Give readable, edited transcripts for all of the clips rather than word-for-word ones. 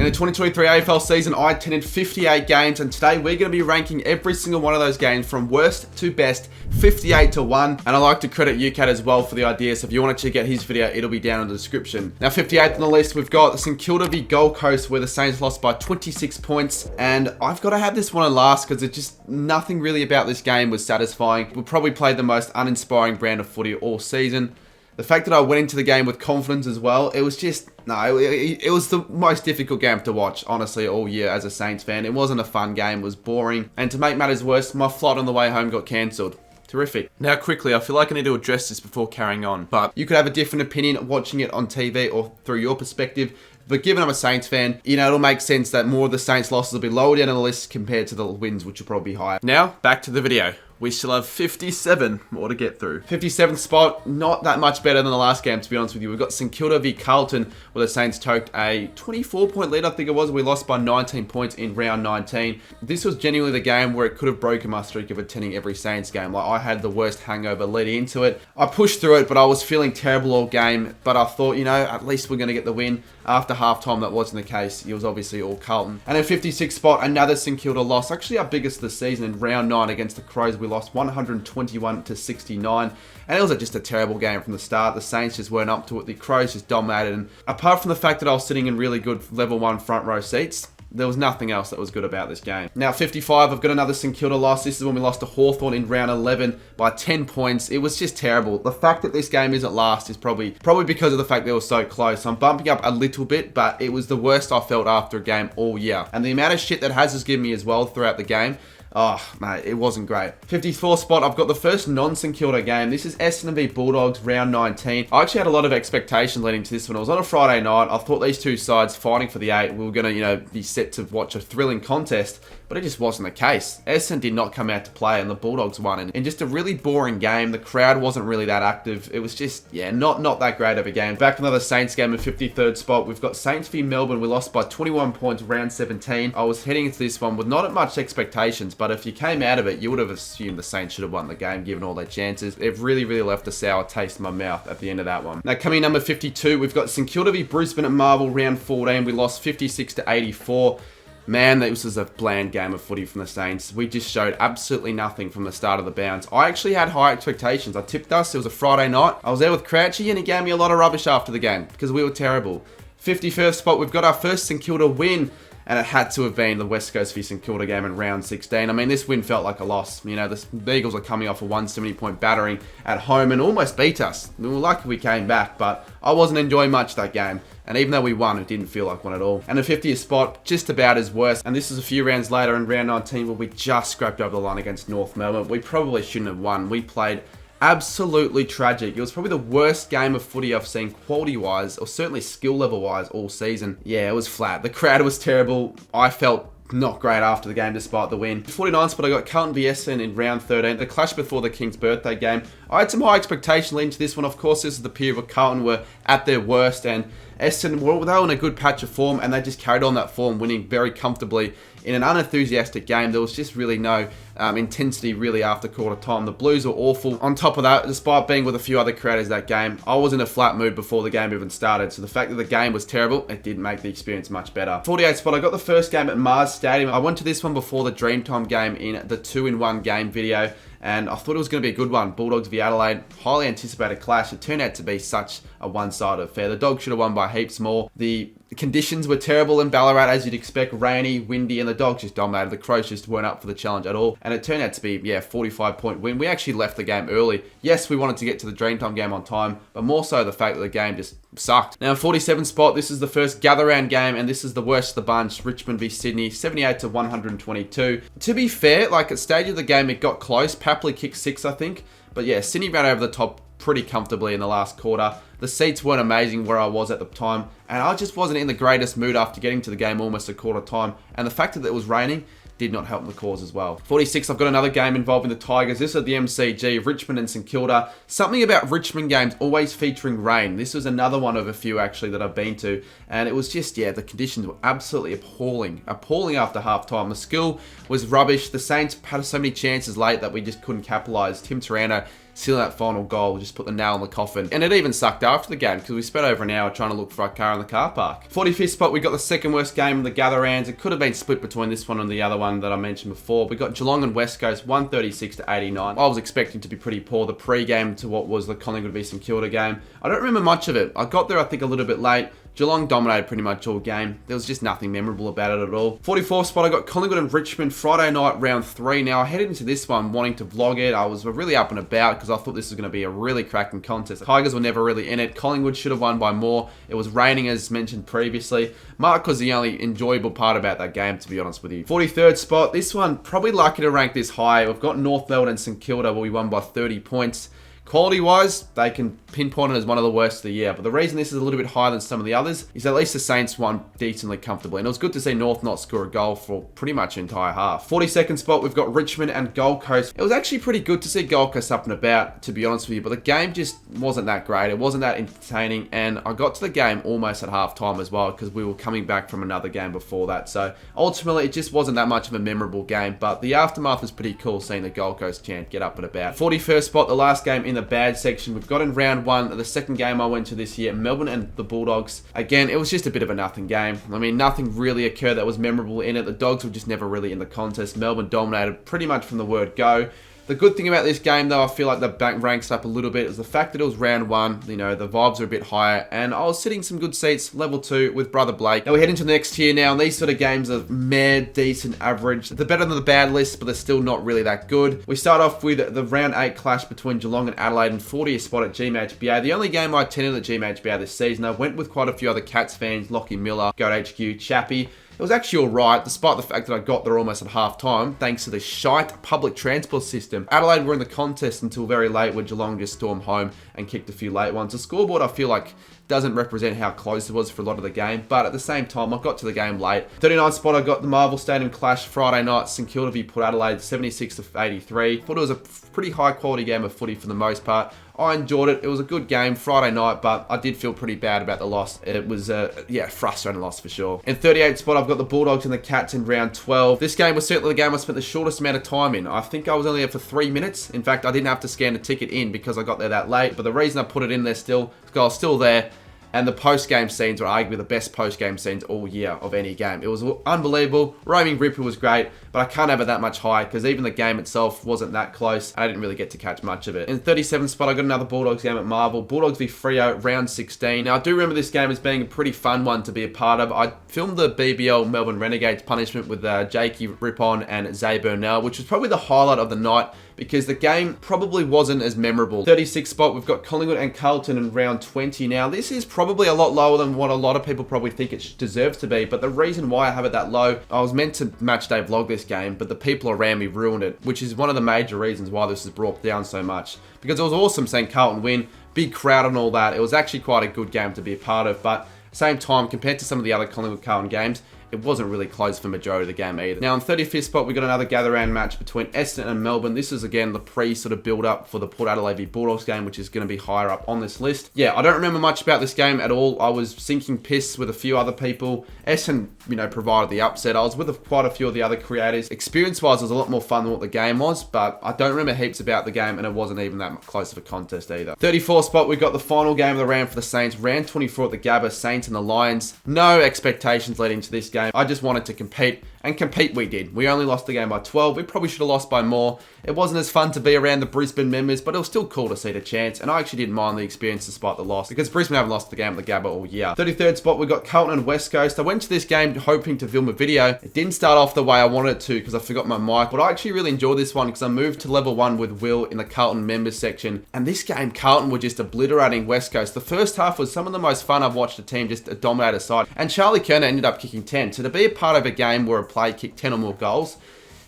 In the 2023 AFL season, I attended 58 games, and today we're going to be ranking every single one of those games from worst to best, 58 to 1. And I like to credit UCAT as well for the idea, so if you want to check out his video, it'll be down in the description. Now, 58th on the list, we've got St Kilda v Gold Coast, where the Saints lost by 26 points. And I've got to have this one on last because it's just nothing really about this game was satisfying. We probably played the most uninspiring brand of footy all season. The fact that I went into the game with confidence as well, it was just, no, it was the most difficult game to watch, honestly, all year as a Saints fan. It wasn't a fun game, it was boring. And to make matters worse, my flight on the way home got cancelled. Terrific. Now quickly, I feel like I need to address this before carrying on, but you could have a different opinion watching it on TV or through your perspective. But given I'm a Saints fan, you know, it'll make sense that more of the Saints losses will be lower down on the list compared to the wins, which will probably be higher. Now, back to the video. We still have 57 more to get through. 57th spot, not that much better than the last game, to be honest with you. We've got St Kilda v Carlton, where the Saints took a 24-point lead, I think it was. We lost by 19 points in round 19. This was genuinely the game where it could have broken my streak of attending every Saints game. Like, I had the worst hangover leading into it. I pushed through it, but I was feeling terrible all game. But I thought, you know, at least we're going to get the win. After halftime, that wasn't the case. It was obviously all Carlton. And in 56th spot, another St Kilda loss. Actually, our biggest of the season in round 9 against the Crows. We lost 121 to 69. And it was just a terrible game from the start. The Saints just weren't up to it. The Crows just dominated. And apart from the fact that I was sitting in really good level 1 front row seats, there was nothing else that was good about this game. Now, 55, I've got another St Kilda loss. This is when we lost to Hawthorn in round 11 by 10 points. It was just terrible. The fact that this game isn't last is probably because of the fact that it was so close. I'm bumping up a little bit, but it was the worst I felt after a game all year. And the amount of shit that has given me as well throughout the game, oh, mate, it wasn't great. 54th spot, I've got the first non-St Kilda game. This is Essendon v Bulldogs, round 19. I actually had a lot of expectations leading to this one. It was on a Friday night. I thought these two sides fighting for the 8, we were going to, be set to watch a thrilling contest, but it just wasn't the case. Essendon did not come out to play, and the Bulldogs won. And in just a really boring game, the crowd wasn't really that active. It was just, not that great of a game. Back to another Saints game in 53rd spot. We've got Saints v Melbourne. We lost by 21 points, round 17. I was heading into this one with not much expectations, but if you came out of it, you would have assumed the Saints should have won the game, given all their chances. They've really left a sour taste in my mouth at the end of that one. Now, coming number 52, we've got St Kilda v Brisbane at Marvel, round 14. We lost 56 to 84. Man, this was a bland game of footy from the Saints. We just showed absolutely nothing from the start of the bounce. I actually had high expectations. I tipped us. It was a Friday night. I was there with Crouchy, and he gave me a lot of rubbish after the game because we were terrible. 51st spot, we've got our first St Kilda win. And it had to have been the West Coast v St Kilda game in round 16. I mean, this win felt like a loss. You know, the Eagles are coming off a 170-point battering at home and almost beat us. We were lucky we came back, but I wasn't enjoying much that game. And even though we won, it didn't feel like one at all. And the 50th spot, just about as worse. And this is a few rounds later in round 19 where we just scraped over the line against North Melbourne. We probably shouldn't have won. We played absolutely tragic. It was probably the worst game of footy I've seen quality-wise, or certainly skill level-wise all season. Yeah, it was flat. The crowd was terrible. I felt not great after the game despite the win. 49th spot, I got Carlton v Essendon in round 13. The clash before the King's birthday game. I had some high expectation leading to this one. Of course, this is the period where Carlton were at their worst, and Essendon, they were in a good patch of form, and they just carried on that form, winning very comfortably in an unenthusiastic game. There was just really no intensity really after quarter time. The Blues were awful. On top of that, despite being with a few other creators that game, I was in a flat mood before the game even started. So the fact that the game was terrible, it didn't make the experience much better. 48th spot, I got the first game at Mars Stadium. I went to this one before the Dreamtime game in the 2-in-1 game video, and I thought it was going to be a good one. Bulldogs v Adelaide, highly anticipated clash. It turned out to be such a one-sided affair. The Dogs should have won by heaps more. The conditions were terrible in Ballarat, as you'd expect, rainy, windy, and the Dogs just dominated. The Crows just weren't up for the challenge at all, and it turned out to be, a 45-point win. We actually left the game early. Yes, we wanted to get to the Dreamtime game on time, but more so the fact that the game just sucked. Now, 47th spot, this is the first gather-round game, and this is the worst of the bunch. Richmond v Sydney, 78 to 122. To be fair, at stage of the game, it got close. Papley kicked 6, I think. But yeah, Sydney ran over the top pretty comfortably in the last quarter. The seats weren't amazing where I was at the time, and I just wasn't in the greatest mood after getting to the game almost a quarter time. And the fact that it was raining did not help the cause as well. 46, I've got another game involving the Tigers. This is at the MCG, Richmond and St Kilda. Something about Richmond games always featuring rain. This was another one of a few actually that I've been to, and it was just, the conditions were absolutely appalling. Appalling after half-time. The skill was rubbish. The Saints had so many chances late that we just couldn't capitalise. Tim Taranto sealing that final goal, just put the nail in the coffin. And it even sucked after the game because we spent over an hour trying to look for our car in the car park. 45th spot, we got the second worst game of the Gatherans. It could have been split between this one and the other one that I mentioned before. We got Geelong and West Coast 136 to 89. I was expecting to be pretty poor the pre-game to what was the Collingwood v St Kilda game. I don't remember much of it. I got there I think a little bit late. Geelong dominated pretty much all game. There was just nothing memorable about it at all. 44th spot, I got Collingwood and Richmond Friday night round 3. Now I headed into this one wanting to vlog it. I was really up and about because I thought this was going to be a really cracking contest. The Tigers were never really in it. Collingwood should have won by more. It was raining as mentioned previously. Mark was the only enjoyable part about that game, to be honest with you. 43rd spot, this one probably lucky to rank this high. We've got North Melbourne and St Kilda where we won by 30 points. Quality-wise, they can pinpoint it as one of the worst of the year. But the reason this is a little bit higher than some of the others is at least the Saints won decently comfortably. And it was good to see North not score a goal for pretty much an entire half. 42nd spot, we've got Richmond and Gold Coast. It was actually pretty good to see Gold Coast up and about, to be honest with you. But the game just wasn't that great. It wasn't that entertaining. And I got to the game almost at half-time as well because we were coming back from another game before that. So ultimately, it just wasn't that much of a memorable game. But the aftermath was pretty cool seeing the Gold Coast chant get up and about. 41st spot, the last game in the bad section. We've got in round 1, the second game I went to this year, Melbourne and the Bulldogs. Again, it was just a bit of a nothing game. I mean, nothing really occurred that was memorable in it. The Dogs were just never really in the contest. Melbourne dominated pretty much from the word go. The good thing about this game, though, I feel like the bank ranks up a little bit, is the fact that it was round 1. You know, the vibes are a bit higher, and I was sitting some good seats, level 2, with Brother Blake. Now we head into the next tier now, and these sort of games are meh, decent, average. They're better than the bad list, but they're still not really that good. We start off with the round 8 clash between Geelong and Adelaide, and 40th spot at GMHBA. The only game I attended at GMHBA this season, I went with quite a few other Cats fans, Lockie Miller, Goat HQ, Chappie. It was actually alright, despite the fact that I got there almost at half-time, thanks to the shite public transport system. Adelaide were in the contest until very late, where Geelong just stormed home and kicked a few late ones. The scoreboard, I feel like, doesn't represent how close it was for a lot of the game, but at the same time, I got to the game late. 39th spot, I got the Marvel Stadium clash Friday night, St Kilda v Port Adelaide, 76 to 83. Thought it was a pretty high quality game of footy for the most part. I enjoyed it. It was a good game Friday night, but I did feel pretty bad about the loss. It was a frustrating loss for sure. In 38th spot, I've got the Bulldogs and the Cats in round 12. This game was certainly the game I spent the shortest amount of time in. I think I was only there for 3 minutes. In fact, I didn't have to scan the ticket in because I got there that late. But the reason I put it in there still, because I was still there. And the post-game scenes were arguably the best post-game scenes all year of any game. It was unbelievable. Roaming Ripper was great, but I can't have it that much higher because even the game itself wasn't that close. I didn't really get to catch much of it. In 37th spot, I got another Bulldogs game at Marvel. Bulldogs v Freo, round 16. Now, I do remember this game as being a pretty fun one to be a part of. I filmed the BBL Melbourne Renegades punishment with Jakey Rippon and Zay Burnell, which was probably the highlight of the night because the game probably wasn't as memorable. 36th spot, we've got Collingwood and Carlton in round 20. Now, this is probably a lot lower than what a lot of people probably think it deserves to be, but the reason why I have it that low, I was meant to match day vlog this game, but the people around me ruined it, which is one of the major reasons why this is brought down so much. Because it was awesome seeing Carlton win, big crowd and all that. It was actually quite a good game to be a part of, but at the same time, compared to some of the other Collingwood Carlton games, it wasn't really close for the majority of the game either. Now, in 35th spot, we got another gather-round match between Essendon and Melbourne. This is, again, the sort of build-up for the Port Adelaide v Bulldogs game, which is going to be higher up on this list. Yeah, I don't remember much about this game at all. I was sinking piss with a few other people. Essendon, provided the upset. I was with quite a few of the other creators. Experience-wise, it was a lot more fun than what the game was, but I don't remember heaps about the game, and it wasn't even that close of a contest either. 34th spot, we got the final game of the round for the Saints. Round 24 at the Gabba, Saints and the Lions. No expectations leading into this game. I just wanted to compete, and compete we did. We only lost the game by 12. We probably should have lost by more. It wasn't as fun to be around the Brisbane members, but it was still cool to see the chance, and I actually didn't mind the experience despite the loss, because Brisbane haven't lost the game at the Gabba all year. 33rd spot, we got Carlton and West Coast. I went to this game hoping to film a video. It didn't start off the way I wanted it to because I forgot my mic, but I actually really enjoyed this one because I moved to level 1 with Will in the Carlton members section, and this game, Carlton were just obliterating West Coast. The first half was some of the most fun I've watched a team just dominate a side, and Charlie Kerner ended up kicking 10, so to be a part of a game where a player kicked 10 or more goals,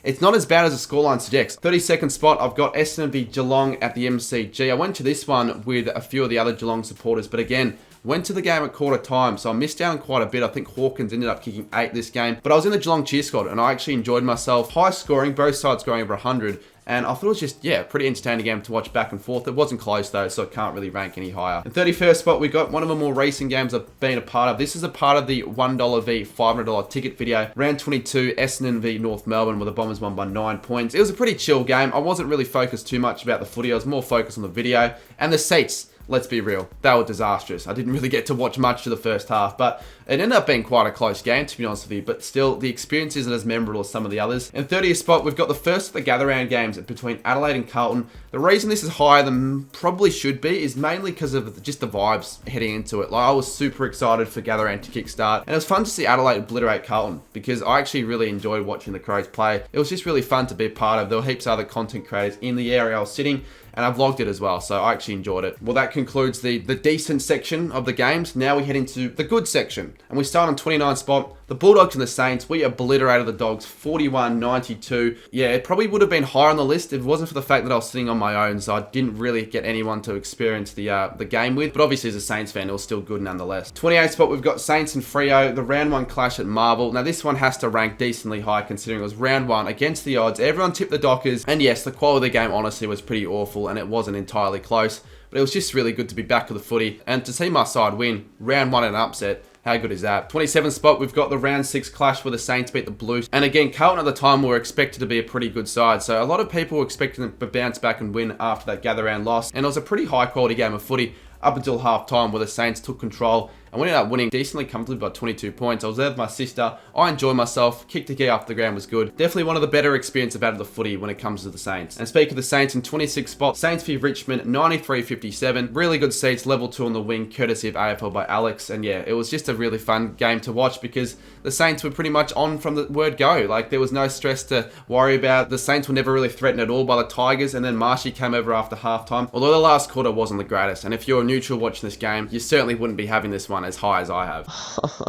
it's not as bad as the scoreline suggests. 32nd spot, I've got Essendon v Geelong at the MCG. I went to this one with a few of the other Geelong supporters, but again, Went to the game at quarter time, so I missed out on quite a bit. I think Hawkins ended up kicking 8 this game. But I was in the Geelong cheer squad, and I actually enjoyed myself. High scoring, both sides going over 100. And I thought it was just, yeah, pretty entertaining game to watch back and forth. It wasn't close though, so it can't really rank any higher. In 31st spot, we got one of the more racing games I've been a part of. This is a part of the $1 v $500 ticket video. Round 22, Essendon v North Melbourne, where the Bombers won by 9 points. It was a pretty chill game. I wasn't really focused too much about the footy. I was more focused on the video and the seats. Let's be real, they were disastrous. I didn't really get to watch much of the first half, but it ended up being quite a close game, to be honest with you. But still, the experience isn't as memorable as some of the others. In 30th spot, we've got the first of the gather round games between Adelaide and Carlton. The reason this is higher than probably should be is mainly because of just the vibes heading into it. Like, I was super excited for gather round to kickstart, and it was fun to see Adelaide obliterate Carlton because I actually really enjoyed watching the Crows play. It was just really fun to be a part of. There were heaps of other content creators in the area I was sitting, and I vlogged it as well, so I actually enjoyed it. Well, that concludes the decent section of the games. Now we head into the good section, and we start on 29th spot. The Bulldogs and the Saints, we obliterated the Dogs 41-92. Yeah, it probably would have been higher on the list if it wasn't for the fact that I was sitting on my own, so I didn't really get anyone to experience the game with. But obviously as a Saints fan, it was still good nonetheless. 28th spot, we've got Saints and Freo, the round 1 clash at Marvel. Now this one has to rank decently high considering it was round 1 against the odds. Everyone tipped the Dockers, and yes, the quality of the game honestly was pretty awful, and it wasn't entirely close. But it was just really good to be back with the footy, and to see my side win round 1 in an upset. How good is that? 27th spot, we've got the round 6 clash where the Saints beat the Blues. And again, Carlton at the time were expected to be a pretty good side. So a lot of people were expecting them to bounce back and win after that gather round loss. And it was a pretty high quality game of footy up until half time where the Saints took control. And we ended up winning decently comfortably by 22 points. I was there with my sister. I enjoyed myself. Kick to kick off the ground was good. Definitely one of the better experiences about the footy when it comes to the Saints. And speaking of the Saints, in 26th spot, Saints v Richmond, 93-57. Really good seats, level 2 on the wing, courtesy of AFL by Alex. And yeah, it was just a really fun game to watch because the Saints were pretty much on from the word go. Like, there was no stress to worry about. The Saints were never really threatened at all by the Tigers. And then Mussy came over after halftime. Although the last quarter wasn't the greatest. And if you're a neutral watching this game, you certainly wouldn't be having this one as high as I have.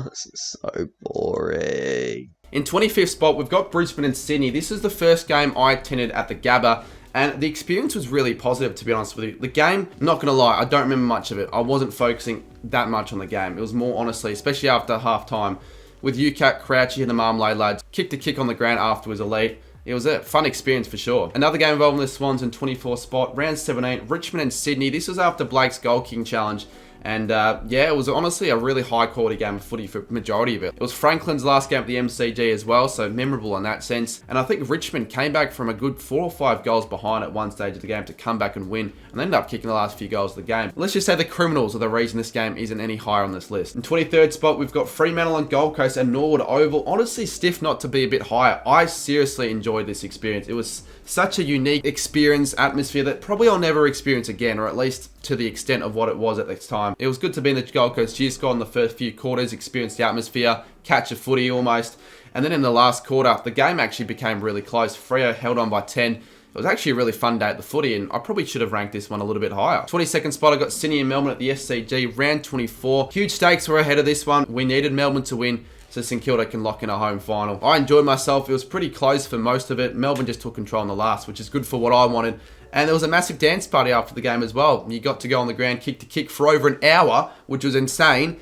This is so boring. In 25th spot, we've got Brisbane and Sydney. This is the first game I attended at the Gabba, and the experience was really positive, to be honest with you. The game, not going to lie, I don't remember much of it. I wasn't focusing that much on the game. It was more, honestly, especially after half-time, with UCAT, Crouchy and the Marmalade lads, kick to kick on the ground afterwards, elite. It was a fun experience for sure. Another game involving the Swans in 24th spot, round 17, Richmond and Sydney. This was after Blake's goal kicking challenge. And yeah, it was honestly a really high quality game of footy for the majority of it. It was Franklin's last game at the MCG as well, so memorable in that sense. And I think Richmond came back from a good 4 or 5 goals behind at one stage of the game to come back and win, and they ended up kicking the last few goals of the game. Let's just say the Criminals are the reason this game isn't any higher on this list. In 23rd spot, we've got Fremantle and Gold Coast and Norwood Oval. Honestly, stiff not to be a bit higher. I seriously enjoyed this experience. It was such a unique experience, atmosphere that probably I'll never experience again, or at least to the extent of what it was at this time. It was good to be in the Gold Coast cheer squad in the first few quarters, experience the atmosphere, catch a footy almost. And then in the last quarter, the game actually became really close. Freo held on by 10. It was actually a really fun day at the footy, and I probably should have ranked this one a little bit higher. 22nd spot, I got Sydney and Melbourne at the SCG, round 24. Huge stakes were ahead of this one. We needed Melbourne to win so St Kilda can lock in a home final. I enjoyed myself. It was pretty close for most of it. Melbourne just took control in the last, which is good for what I wanted. And there was a massive dance party after the game as well. You got to go on the ground, kick to kick for over an hour, which was insane.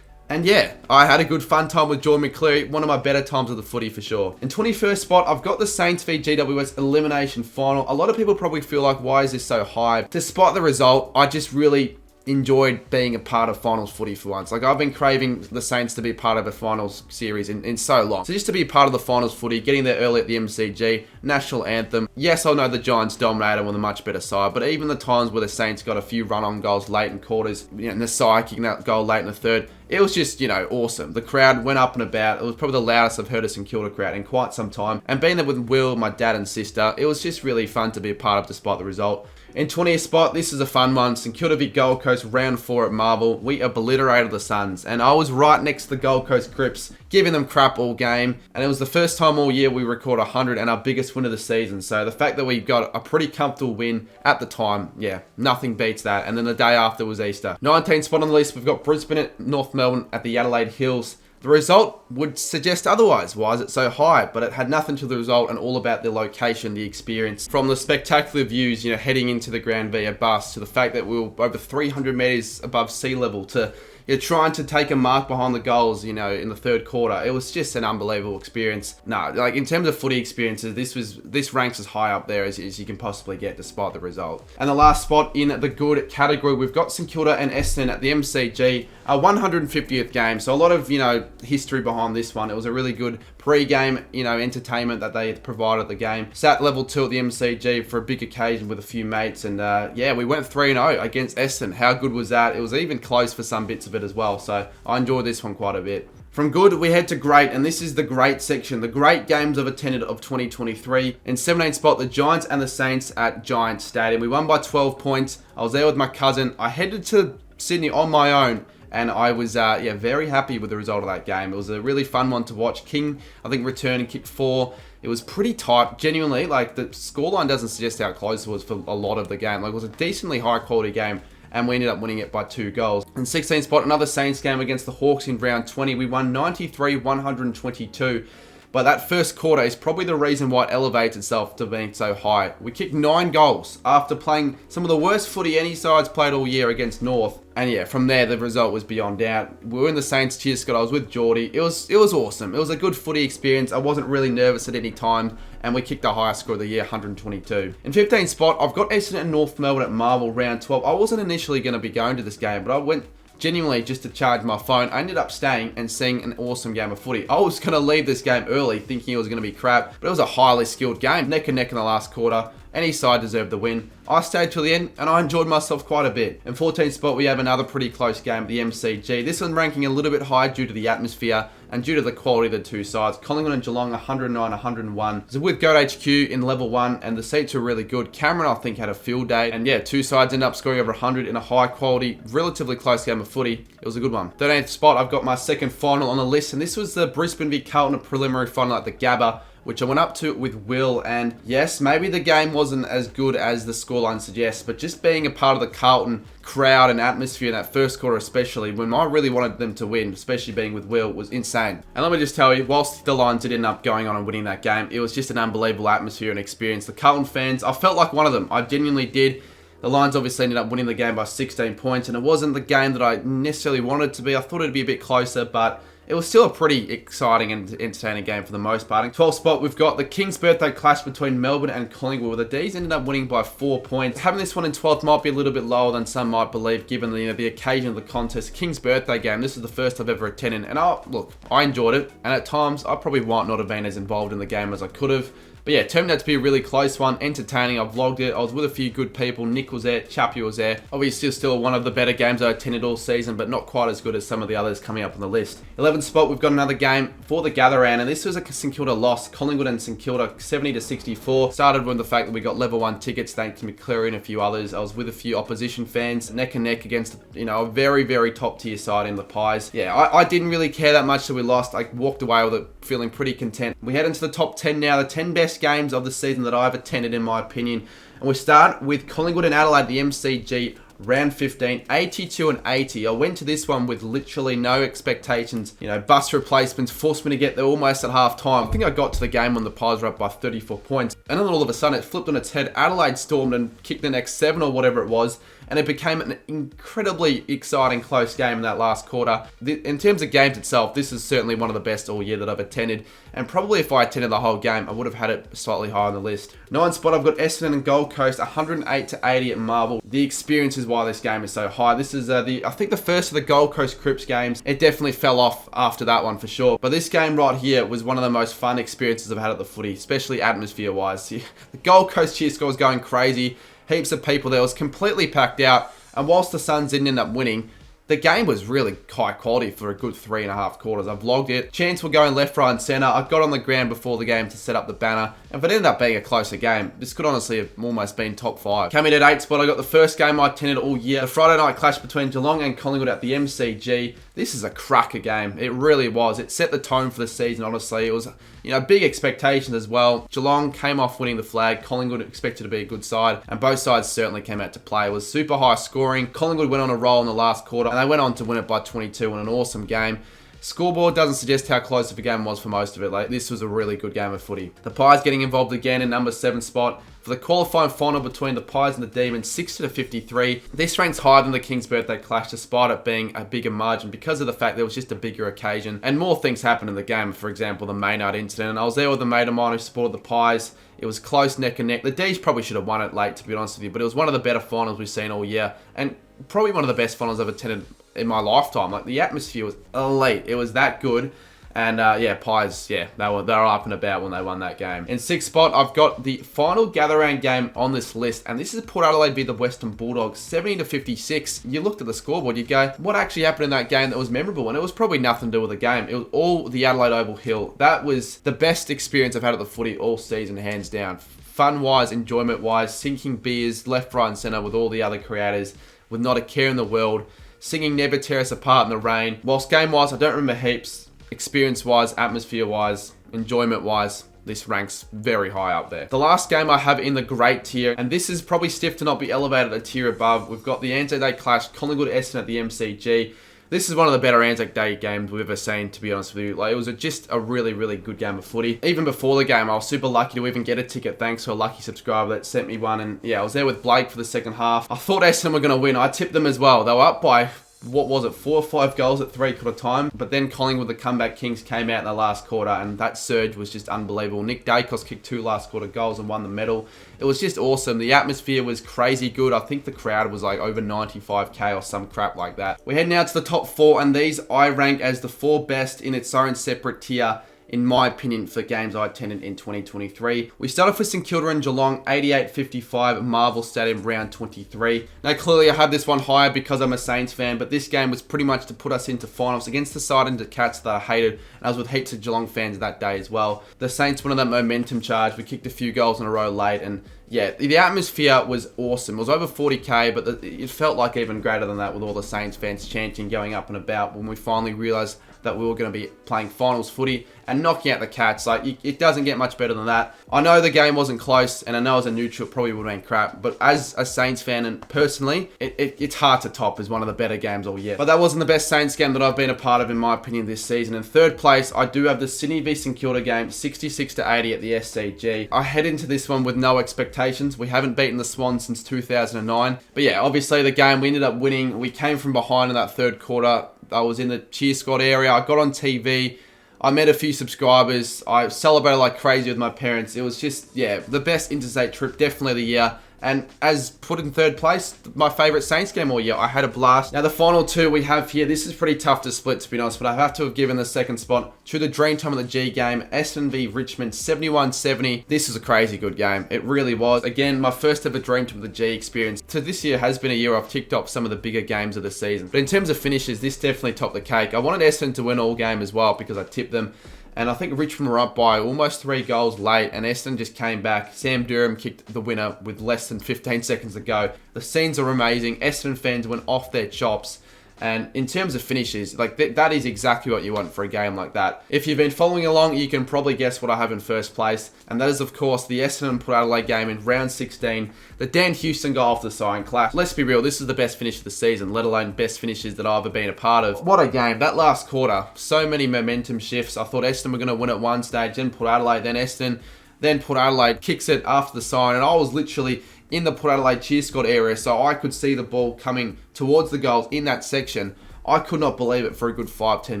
And yeah, I had a good fun time with Jordan McCleary. One of my better times of the footy for sure. In 21st spot, I've got the Saints v GWS elimination final. A lot of people probably feel like, why is this so high? Despite the result, I just really enjoyed being a part of finals footy for once. Like, I've been craving the Saints to be part of a finals series in so long. So just to be part of the finals footy, getting there early at the MCG, national anthem. Yes, I know the Giants dominated with a much better side, but even the times where the Saints got a few run-on goals late in quarters, and the side kicking that goal late in the third, it was just, awesome. The crowd went up and about. It was probably the loudest I've heard a St Kilda crowd in quite some time. And being there with Will, my dad and sister, it was just really fun to be a part of despite the result. In 20th spot, this is a fun one. St Kilda v Gold Coast, round 4 at Marvel. We obliterated the Suns. And I was right next to the Gold Coast Crips, giving them crap all game. And it was the first time all year we record 100 and our biggest win of the season. So the fact that we got a pretty comfortable win at the time, yeah, nothing beats that. And then the day after was Easter. 19th spot on the list, we've got Brisbane at North Melbourne at the Adelaide Hills. The result would suggest otherwise. Why is it so high? But it had nothing to the result and all about the location, the experience. From the spectacular views, heading into the ground via bus, to the fact that we were over 300 metres above sea level, to, you're trying to take a mark behind the goals, you know, in the third quarter. It was just an unbelievable experience. No, like in terms of footy experiences, this ranks as high up there as you can possibly get despite the result. And the last spot in the good category, we've got St Kilda and Essendon at the MCG, a 150th game. So a lot of, you know, history behind this one. It was a really good pre-game, you know, entertainment that they provided the game. Sat level 2 at the MCG for a big occasion with a few mates, and yeah, we went 3-0 against Essendon. How good was that? It was even close for some bits of it as well, so I enjoyed this one quite a bit. From good, we head to great, and this is the great section. The great games I've attended of 2023. In 17th spot, the Giants and the Saints at Giants Stadium. We won by 12 points. I was there with my cousin. I headed to Sydney on my own, and I was very happy with the result of that game. It was a really fun one to watch. King, I think, returned and kicked 4. It was pretty tight. Genuinely, like, the scoreline doesn't suggest how close it was for a lot of the game. Like, it was a decently high quality game, and we ended up winning it by 2 goals. In 16th spot, another Saints game against the Hawks in round 20. We won 93-122. But that first quarter is probably the reason why it elevates itself to being so high. We kicked 9 goals after playing some of the worst footy any side's played all year against North. And yeah, from there, the result was beyond doubt. We were in the Saints cheer squad. I was with Geordie. It was awesome. It was a good footy experience. I wasn't really nervous at any time. And we kicked the highest score of the year, 122. In 15th spot, I've got Essendon and North Melbourne at Marvel round 12. I wasn't initially going to be going to this game, but I went genuinely just to charge my phone. I ended up staying and seeing an awesome game of footy. I was going to leave this game early thinking it was going to be crap, but it was a highly skilled game. Neck and neck in the last quarter. Any side deserved the win. I stayed till the end and I enjoyed myself quite a bit. In 14th spot, we have another pretty close game at the MCG. This one ranking a little bit high due to the atmosphere and due to the quality of the two sides. Collingwood and Geelong 109-101. So with Goat HQ in level 1 and the seats were really good. Cameron, I think, had a field day. And yeah, two sides ended up scoring over 100 in a high quality, relatively close game of footy. It was a good one. 13th spot, I've got my second final on the list, and this was the Brisbane v Carlton preliminary final at the Gabba, which I went up to with Will, and yes, maybe the game wasn't as good as the scoreline suggests, but just being a part of the Carlton crowd and atmosphere in that first quarter especially, when I really wanted them to win, especially being with Will, was insane. And let me just tell you, whilst the Lions did end up going on and winning that game, it was just an unbelievable atmosphere and experience. The Carlton fans, I felt like one of them. I genuinely did. The Lions obviously ended up winning the game by 16 points, and it wasn't the game that I necessarily wanted it to be. I thought it'd be a bit closer, but it was still a pretty exciting and entertaining game for the most part. In 12th spot, we've got the King's birthday clash between Melbourne and Collingwood, where the D's ended up winning by 4 points. Having this one in 12th might be a little bit lower than some might believe, given the occasion of the contest. King's birthday game, this is the first I've ever attended, and I enjoyed it, and at times I probably might not have been as involved in the game as I could have. But yeah, it turned out to be a really close one, entertaining. I vlogged it. I was with a few good people. Nick was there, Chappie was there. Obviously still one of the better games I attended all season, but not quite as good as some of the others coming up on the list. 11th spot, we've got another game for the gather round, and this was a St Kilda loss. Collingwood and St Kilda 70-64. Started with the fact that we got level 1 tickets thanks to McCleary and a few others. I was with a few opposition fans, neck and neck against, a very, very top tier side in the Pies. Yeah, I didn't really care that much that we lost. I walked away with it feeling pretty content. We head into the top 10 now, the 10 best games of the season that I've attended in my opinion. And we start with Collingwood and Adelaide, the MCG, round 15, 82-80. I went to this one with literally no expectations. Bus replacements forced me to get there almost at half time. I think I got to the game when the Pies were up by 34 points. And then all of a sudden it flipped on its head. Adelaide stormed and kicked the next 7 or whatever it was. And it became an incredibly exciting close game in that last quarter. In terms of games itself, this is certainly one of the best all year that I've attended. And probably if I attended the whole game, I would have had it slightly higher on the list. 9th spot, I've got Essendon and Gold Coast, 108-80 at Marvel. The experience is why this game is so high. This is, I think, the first of the Gold Coast Crips games. It definitely fell off after that one for sure. But this game right here was one of the most fun experiences I've had at the footy, especially atmosphere-wise. The Gold Coast cheer score was going crazy. Heaps of people there. It was completely packed out. And whilst the Suns didn't end up winning, the game was really high quality for a good 3.5 quarters. I vlogged it. Chants were going left, right, and centre. I got on the ground before the game to set up the banner. And if it ended up being a closer game, this could honestly have almost been top 5. Coming at 8th spot, I got the first game I attended all year. The Friday night clash between Geelong and Collingwood at the MCG. This is a cracker game. It really was. It set the tone for the season, honestly. It was, big expectations as well. Geelong came off winning the flag. Collingwood expected to be a good side. And both sides certainly came out to play. It was super high scoring. Collingwood went on a roll in the last quarter. And they went on to win it by 22 in an awesome game. Scoreboard doesn't suggest how close of a game was for most of it. Like, this was a really good game of footy. The Pies getting involved again in number 7 spot. For the qualifying final between the Pies and the Demons, 60-53. This ranks higher than the King's birthday clash, despite it being a bigger margin because of the fact there was just a bigger occasion. And more things happened in the game. For example, the Maynard incident. And I was there with a mate of mine who supported the Pies. It was close neck and neck. The D's probably should have won it late, to be honest with you. But it was one of the better finals we've seen all year. And probably one of the best finals I've attended in my lifetime. Like, the atmosphere was elite. It was that good. And yeah, Pies, yeah, they were up and about when they won that game. In 6th spot, I've got the final gather-round game on this list, and this is Port Adelaide v the Western Bulldogs, 70-56. You looked at the scoreboard, you'd go, what actually happened in that game that was memorable? And it was probably nothing to do with the game. It was all the Adelaide Oval Hill. That was the best experience I've had at the footy all season, hands down. Fun-wise, enjoyment-wise, sinking beers left, right, and centre with all the other creators, with not a care in the world, singing Never Tear Us Apart in the rain. Whilst game-wise, I don't remember heaps. Experience-wise, atmosphere-wise, enjoyment-wise, this ranks very high up there. The last game I have in the great tier, and this is probably stiff to not be elevated a tier above. We've got the Anzac Day clash, Collingwood-Essendon at the MCG. This is one of the better Anzac Day games we've ever seen, to be honest with you. Like, it was just a really, really good game of footy. Even before the game, I was super lucky to even get a ticket, thanks to a lucky subscriber that sent me one. And yeah, I was there with Blake for the second half. I thought Essendon were going to win. I tipped them as well. They were up by, what was it, 4 or 5 goals at 3/4 time. But then Collingwood, the comeback Kings, came out in the last quarter, and that surge was just unbelievable. Nick Dacos kicked 2 last quarter goals and won the medal. It was just awesome. The atmosphere was crazy good. I think the crowd was like over 95k or some crap like that. We head now to the top 4, and these I rank as the 4 best in its own separate tier, in my opinion, for games I attended in 2023. We start off with St Kilda and Geelong, 88-55, Marvel Stadium, round 23. Now, clearly I have this one higher because I'm a Saints fan, but this game was pretty much to put us into finals against the Sirens and Cats that I hated, and I was with heaps of Geelong fans that day as well. The Saints went on that momentum charge. We kicked a few goals in a row late, and yeah, the atmosphere was awesome. It was over 40k, but it felt like even greater than that with all the Saints fans chanting, going up and about when we finally realised that we were going to be playing finals footy and knocking out the Cats. Like, it doesn't get much better than that. I know the game wasn't close, and I know as a neutral it probably would have been crap, but as a Saints fan and personally, it's hard to top as one of the better games all year. But that wasn't the best Saints game that I've been a part of, in my opinion, this season. In 3rd place, I do have the Sydney v St Kilda game, 66-80 at the SCG. I head into this one with no expectations. We haven't beaten the Swans since 2009. But yeah, obviously the game, we ended up winning. We came from behind in that 3rd quarter. I was in the cheer squad area. I got on TV. I met a few subscribers. I celebrated like crazy with my parents. It was just, yeah, the best interstate trip, definitely of the year. And as put in 3rd place, my favourite Saints game all year. I had a blast. Now, the final 2 we have here, this is pretty tough to split, to be honest, but I have to have given the 2nd spot to the dream time of the G game, Essendon v Richmond, 71-70. This is a crazy good game. It really was. Again, my first ever dream time of the G experience. So this year has been a year I've ticked off some of the bigger games of the season. But in terms of finishes, this definitely topped the cake. I wanted Essendon to win all game as well because I tipped them. And I think Richmond were up by almost 3 goals late, and Essendon just came back. Sam Durham kicked the winner with less than 15 seconds to go. The scenes are amazing. Essendon fans went off their chops. And in terms of finishes, like that is exactly what you want for a game like that. If you've been following along, you can probably guess what I have in 1st place. And that is, of course, the Essendon Port Adelaide game in round 16. The Dan Houston goal off the Siren clash. Let's be real, this is the best finish of the season, let alone best finishes that I've ever been a part of. What a game. That last quarter, so many momentum shifts. I thought Essendon were going to win at one stage, then Port Adelaide, then Essendon. Then Port Adelaide kicks it after the Siren, and I was literally in the Port Adelaide cheer squad area, so I could see the ball coming towards the goals in that section. I could not believe it for a good 5-10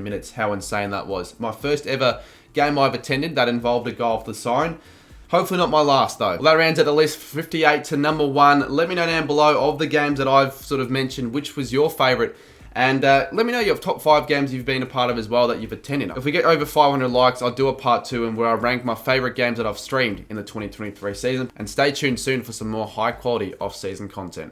minutes, how insane that was. My first ever game I've attended that involved a goal off the Siren. Hopefully not my last, though. Well, that rounds out the list, 58 to number 1. Let me know down below of the games that I've sort of mentioned, which was your favourite. And let me know your top 5 games you've been a part of as well that you've attended. If we get over 500 likes, I'll do a part 2 and where I rank my favourite games that I've streamed in the 2023 season. And stay tuned soon for some more high quality off-season content.